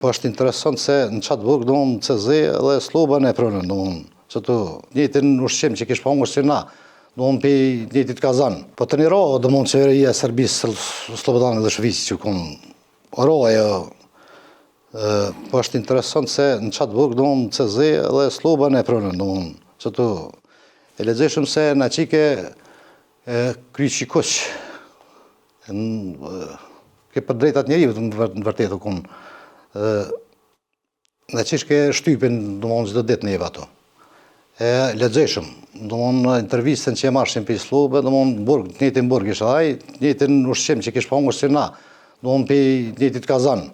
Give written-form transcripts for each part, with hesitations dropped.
Po është interesant se në qatë burg, CZ dhe Slloba e pronën, që të njëjtin ushqim që kish pangur si na, pe njëjtit kazan. Po të një rohë, qeveria e Serbisë, Slobodani Miloševići që kun rohë ajo. Po është interesant se në qatë burg, CZ dhe Slloba e pronën, që të e lexojshëm se në qike kryqikuq, ke për drejtat njeriut në vërtetë kun. Në qishke shtypin, çdo ditë neve ato. E lexojshëm, në intervistën që e marrshim për Sllobe, burg, njëjtin burg isha ai, njëjtin ushqim që kish pangur si na, pe njëjtit kazan.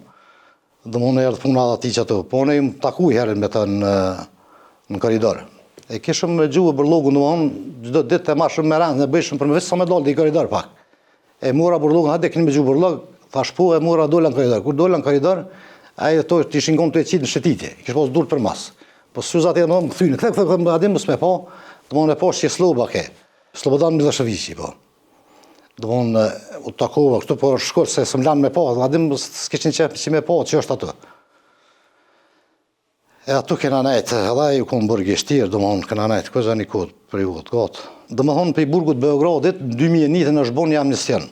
Erdhë puna ati që ato, po ne takuj herën me të në koridor. E kishëm me gjuhë burllogun, çdo ditë e marrshëm me rand, ne bëjshëm për me veç sa me dalë në koridor pak. E mora burllogun, hajde keni me gjuhë burllog, thash po e mora dola në koridor. Kur dola në koridor, ai ato t'ishin ngon të e qitë në shëtitje, kish pas dur për mas. Po s'uzat e më thynë, këtë adim mos me pa, e pa që Slloba ke, Slobodan Miloševići, po. U takova, kështu po shkoj se s'm lan me pa, adim s'kishin qef që me pa që është ato. E atu kena nejtë, edhe ju kom burg i shtirë, kena nejtë, këza një kod për ju të gatë. Për i burgut Beogradit, 2001 është bon një amnestion.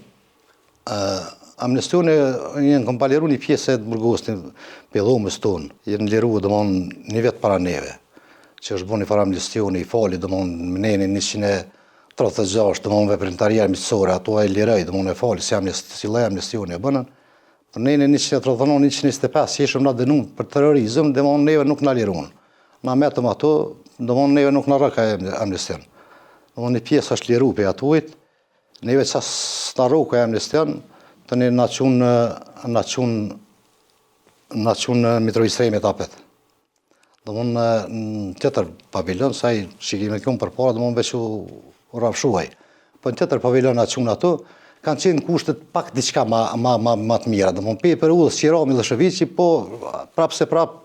Amnestioni jenë kom paliru një pjesë e të burgostin për dhomës tonë. Jenë liru një vetë para neve, që është bon një farë amnestioni i fali, mëneni 136, veprimtaria mitësore, ato e liraj, e fali, si lej amnestioni e bënën. Për nene 139, 125, që ishëm na dënum për terrorizëm, neve nuk na lirun. Na metëm ato, neve nuk na rëka amnestion. Një pjesë është liru për atuit, neve qas na rëka amnestion, të një na qunë Mitrović apet. Në tjetër paviljon, saj që kime kjumë për para, veç u rafshuaj. Po në tjetër paviljon na qunë ato, kanë qenë kushtet pak diçka ma të mira. Pe për udhës qira Miloševići, po prap se prap,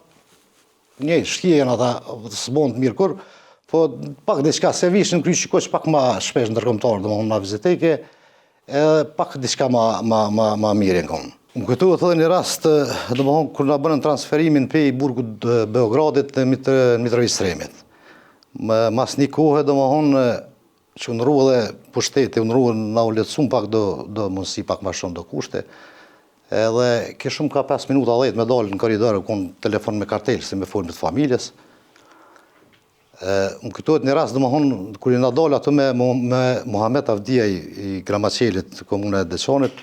një shkije janë ata, s'bon të mirë kur, po pak diçka se vishin kryqikuq pak ma shpesh ndërkombëtar, na viziteke, pak diçka ma mirë në konë. Më kujtohet edhe një rast, kur na bënën transferimin pe i burgut Beogradit në Mitrović Sremit. Mas një kohë, që në ruë dhe pushteti, në ruë na u letësum pak do mundësi pak ma shumë do kushte, edhe kishëm ka 5 minuta 10 me dalë në koridor, kun telefon me kartel, si me folë me të familjes. Më kujtohet një rast, kur i na dalë ato me Muhamet Avdia i Gramacelit, komune e Deçanit,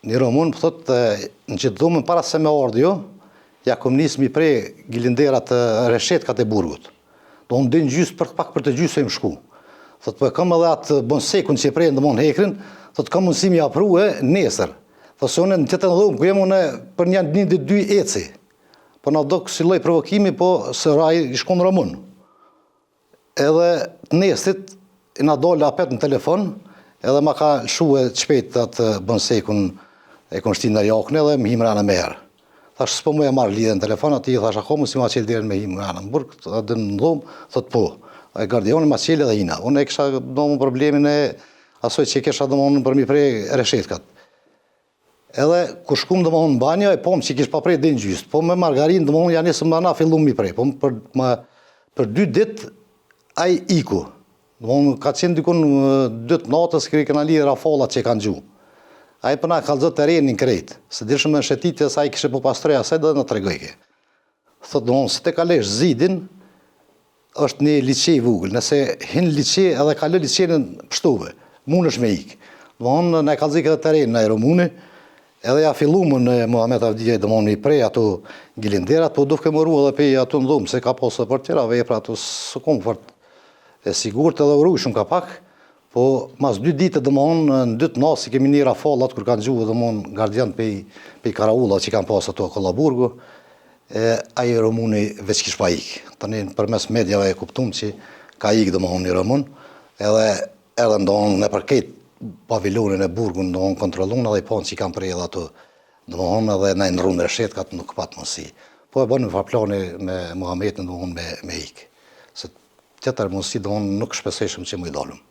një romun, më thotë, në që të dhumën para se me ardhë jo, ja kom nisë mi prej gilinderat reshetkat e burgut. Do në din gjysë pak për të gjysë e më shku. Thotë, po e kam edhe atë bonsekun që e prej në hekrin, thotë, kam mundësi mi apru e nesër. Thotë, se une në tjetën dhumë, ku jem une për një dhe dy eci. Po na do kësi loj provokimi, po se raj i shkon Romun. Edhe nesrit, i na dole apet në telefon, edhe ma ka lëshu e qpejt atë bonsekun e konshtin në jakne dhe më himra në merë. Thash, s'po mu e marrë lidhe në telefon, ati i thash, ako mu si ma qelë dherën me himra në burg, atë në dhumë, thotë po. E gardioni ma qelë edhe ina. Unë e kisha problemin e asoj që i kisha për mi prej reshetkat. Edhe kur shkum në banjo, e pom që i kish pa prej dhe në gjystë. Po me margarin, janë nisëm më na fillum mi prej. Po për 2 dit, aj iku. Ka qenë dykun 2 natës, kërë i këna lidhe rafalat që i kanë gju. A i përna kalëzot të renin krejt, se dirëshme në shetitje, sa i kishe po pastroja asaj dhe në tregojke. Thotë, se te kalesh zidin, është një liqej vugël, nëse hinë liqej edhe kalë liqejnë pështuve, mund është me ikë. Në e kalëzik edhe të renin në Romuni, edhe ja fillumë në Muhamet Avdia i prej ato gilinderat, po dufke më ru edhe pe ato në dhumë, se ka posë për tjera vepra, ato së komfort e sigurt edhe uru shumë ka pak. Po, mas 2 ditë në 2 nasi kemi një rafallat, kur kanë gjuhë gardian pe i karaullat që kanë pasë ato Kollaburgu, aji Romuni veç kish pa ikë. Tani për mes medjave e kuptum që ka ikë një Romun, edhe ndonë në përket pavilonin e burgun, ndonë kontrolun edhe i panë që i kanë prej edhe ato, edhe në runë reshetkat nuk patë mësi. Po e bënë në farplani me Muhametin me ikë. Se tjetër mësi nuk shpeseshëm që mu i dalëm.